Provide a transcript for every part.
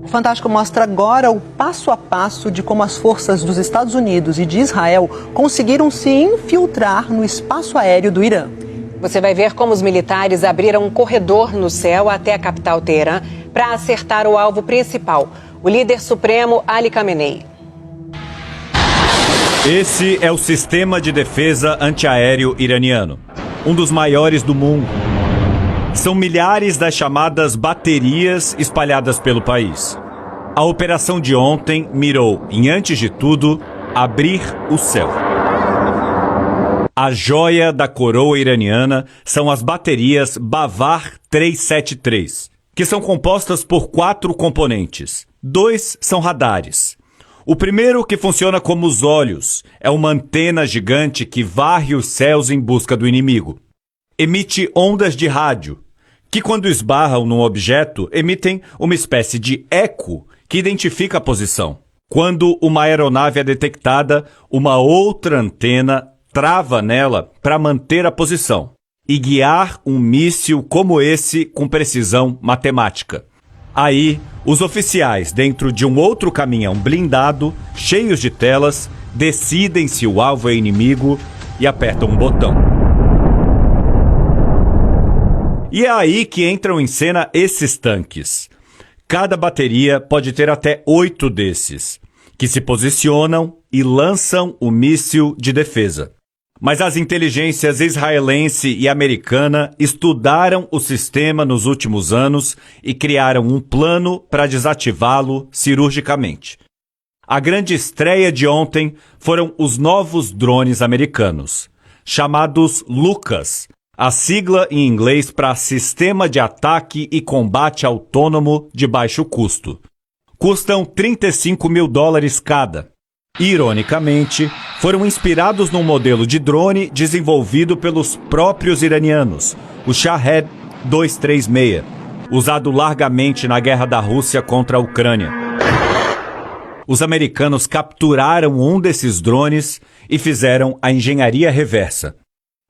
O Fantástico mostra agora o passo a passo de como as forças dos Estados Unidos e de Israel conseguiram se infiltrar no espaço aéreo do Irã. Você vai ver como os militares abriram um corredor no céu até a capital Teherã para acertar o alvo principal, o líder supremo Ali Khamenei. Esse é o sistema de defesa antiaéreo iraniano, um dos maiores do mundo. São milhares das chamadas baterias espalhadas pelo país. A operação de ontem mirou em, antes de tudo, abrir o céu. A joia da coroa iraniana são as baterias Bavar 373, que são compostas por 4 componentes. 2 são radares. O primeiro, que funciona como os olhos, é uma antena gigante que varre os céus em busca do inimigo. Emite ondas de rádio, que quando esbarram num objeto, emitem uma espécie de eco que identifica a posição. Quando uma aeronave é detectada, uma outra antena trava nela para manter a posição e guiar um míssil como esse com precisão matemática. Aí, os oficiais, dentro de um outro caminhão blindado, cheios de telas, decidem se o alvo é inimigo e apertam um botão. E é aí que entram em cena esses tanques. Cada bateria pode ter até 8 desses, que se posicionam e lançam o míssil de defesa. Mas as inteligências israelense e americana estudaram o sistema nos últimos anos e criaram um plano para desativá-lo cirurgicamente. A grande estreia de ontem foram os novos drones americanos, chamados LUCAS, a sigla em inglês para Sistema de Ataque e Combate Autônomo de Baixo Custo. Custam $35 mil cada. Ironicamente, foram inspirados num modelo de drone desenvolvido pelos próprios iranianos, o Shahed 236, usado largamente na guerra da Rússia contra a Ucrânia. Os americanos capturaram um desses drones e fizeram a engenharia reversa.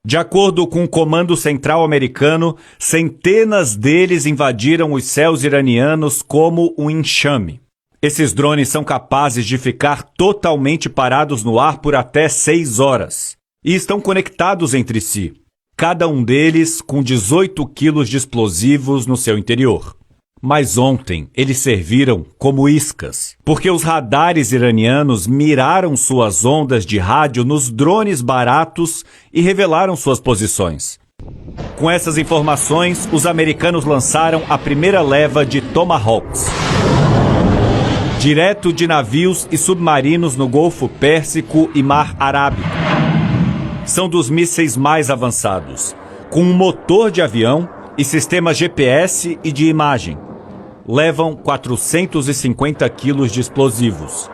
De acordo com o Comando Central americano, centenas deles invadiram os céus iranianos como um enxame. Esses drones são capazes de ficar totalmente parados no ar por até 6 horas. E estão conectados entre si, cada um deles com 18 quilos de explosivos no seu interior. Mas ontem eles serviram como iscas, porque os radares iranianos miraram suas ondas de rádio nos drones baratos e revelaram suas posições. Com essas informações, os americanos lançaram a primeira leva de Tomahawks, direto de navios e submarinos no Golfo Pérsico e Mar Arábico. São dos mísseis mais avançados, com um motor de avião e sistema GPS e de imagem. Levam 450 quilos de explosivos.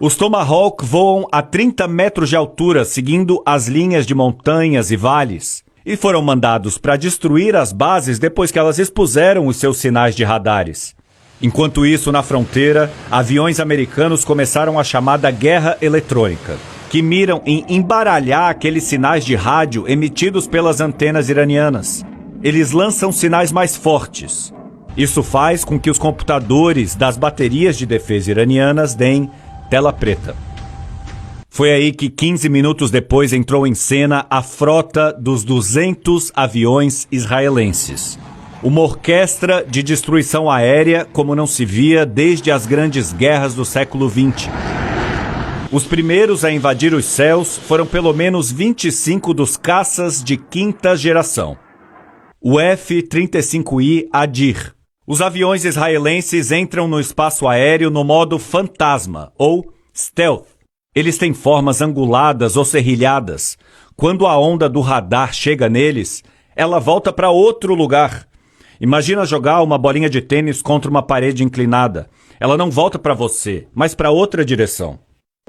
Os Tomahawk voam a 30 metros de altura, seguindo as linhas de montanhas e vales, e foram mandados para destruir as bases depois que elas expuseram os seus sinais de radares. Enquanto isso, na fronteira, aviões americanos começaram a chamada guerra eletrônica, que miram em embaralhar aqueles sinais de rádio emitidos pelas antenas iranianas. Eles lançam sinais mais fortes. Isso faz com que os computadores das baterias de defesa iranianas deem tela preta. Foi aí que 15 minutos depois entrou em cena a frota dos 200 aviões israelenses. Uma orquestra de destruição aérea como não se via desde as grandes guerras do século XX. Os primeiros a invadir os céus foram pelo menos 25 dos caças de quinta geração. O F-35I Adir. Os aviões israelenses entram no espaço aéreo no modo fantasma, ou stealth. Eles têm formas anguladas ou serrilhadas. Quando a onda do radar chega neles, ela volta para outro lugar. Imagina jogar uma bolinha de tênis contra uma parede inclinada. Ela não volta para você, mas para outra direção.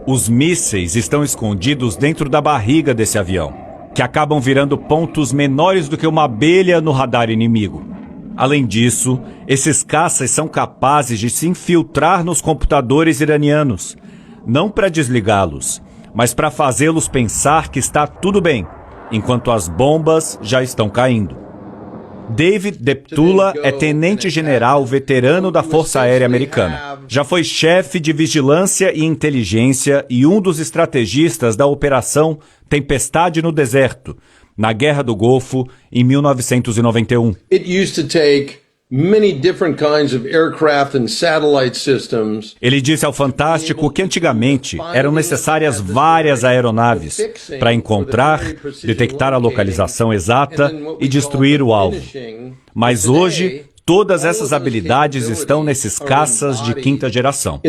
Os mísseis estão escondidos dentro da barriga desse avião, que acabam virando pontos menores do que uma abelha no radar inimigo. Além disso, esses caças são capazes de se infiltrar nos computadores iranianos, não para desligá-los, mas para fazê-los pensar que está tudo bem, enquanto as bombas já estão caindo. David Deptula é tenente-general veterano da Força Aérea Americana. Já foi chefe de vigilância e inteligência e um dos estrategistas da Operação Tempestade no Deserto, na Guerra do Golfo, em 1991. Ele disse ao Fantástico que antigamente eram necessárias várias aeronaves para encontrar, detectar a localização exata e destruir o alvo. Mas hoje, todas essas habilidades estão nesses caças de quinta geração.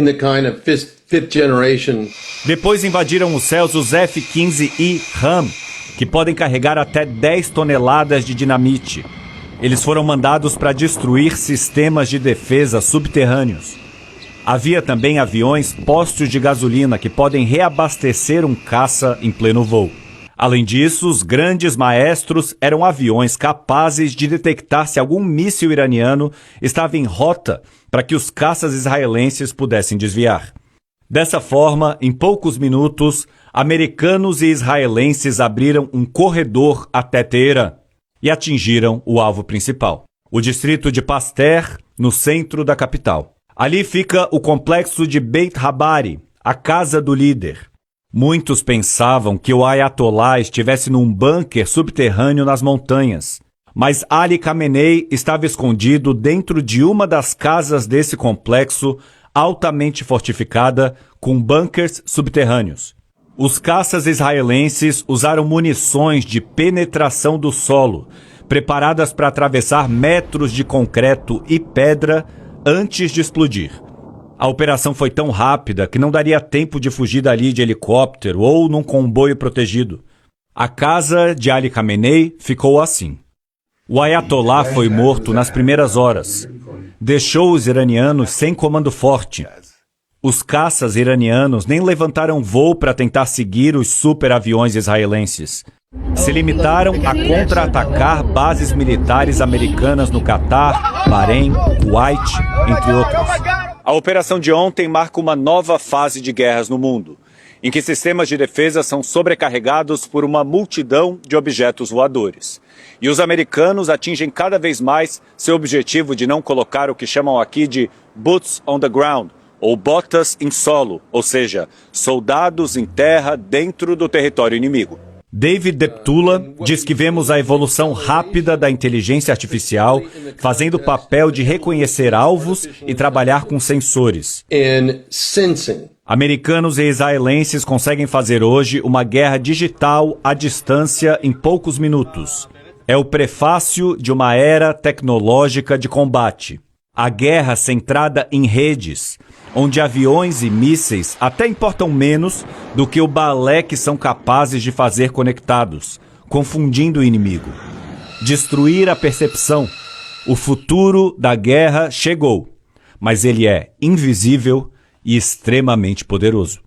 Depois invadiram os céus os F-15I Ram, que podem carregar até 10 toneladas de dinamite. Eles foram mandados para destruir sistemas de defesa subterrâneos. Havia também aviões postos de gasolina que podem reabastecer um caça em pleno voo. Além disso, os grandes maestros eram aviões capazes de detectar se algum míssil iraniano estava em rota para que os caças israelenses pudessem desviar. Dessa forma, em poucos minutos, americanos e israelenses abriram um corredor até Teherã e atingiram o alvo principal, o distrito de Pasteur, no centro da capital. Ali fica o complexo de Beit Habari, a casa do líder. Muitos pensavam que o Ayatollah estivesse num bunker subterrâneo nas montanhas, mas Ali Khamenei estava escondido dentro de uma das casas desse complexo altamente fortificada com bunkers subterrâneos. Os caças israelenses usaram munições de penetração do solo, preparadas para atravessar metros de concreto e pedra antes de explodir. A operação foi tão rápida que não daria tempo de fugir dali de helicóptero ou num comboio protegido. A casa de Ali Khamenei ficou assim. O Ayatollah foi morto nas primeiras horas. Deixou os iranianos sem comando forte. Os caças iranianos nem levantaram voo para tentar seguir os superaviões israelenses. Se limitaram a contra-atacar bases militares americanas no Catar, Bahrein, Kuwait, entre outros. A operação de ontem marca uma nova fase de guerras no mundo, em que sistemas de defesa são sobrecarregados por uma multidão de objetos voadores. E os americanos atingem cada vez mais seu objetivo de não colocar o que chamam aqui de boots on the ground, ou botas em solo, ou seja, soldados em terra dentro do território inimigo. David Deptula diz que vemos a evolução rápida da inteligência artificial fazendo o papel de reconhecer alvos e trabalhar com sensores. Americanos e israelenses conseguem fazer hoje uma guerra digital à distância em poucos minutos. É o prefácio de uma era tecnológica de combate. A guerra centrada em redes, onde aviões e mísseis até importam menos do que o balé que são capazes de fazer conectados, confundindo o inimigo. Destruir a percepção. O futuro da guerra chegou, mas ele é invisível e extremamente poderoso.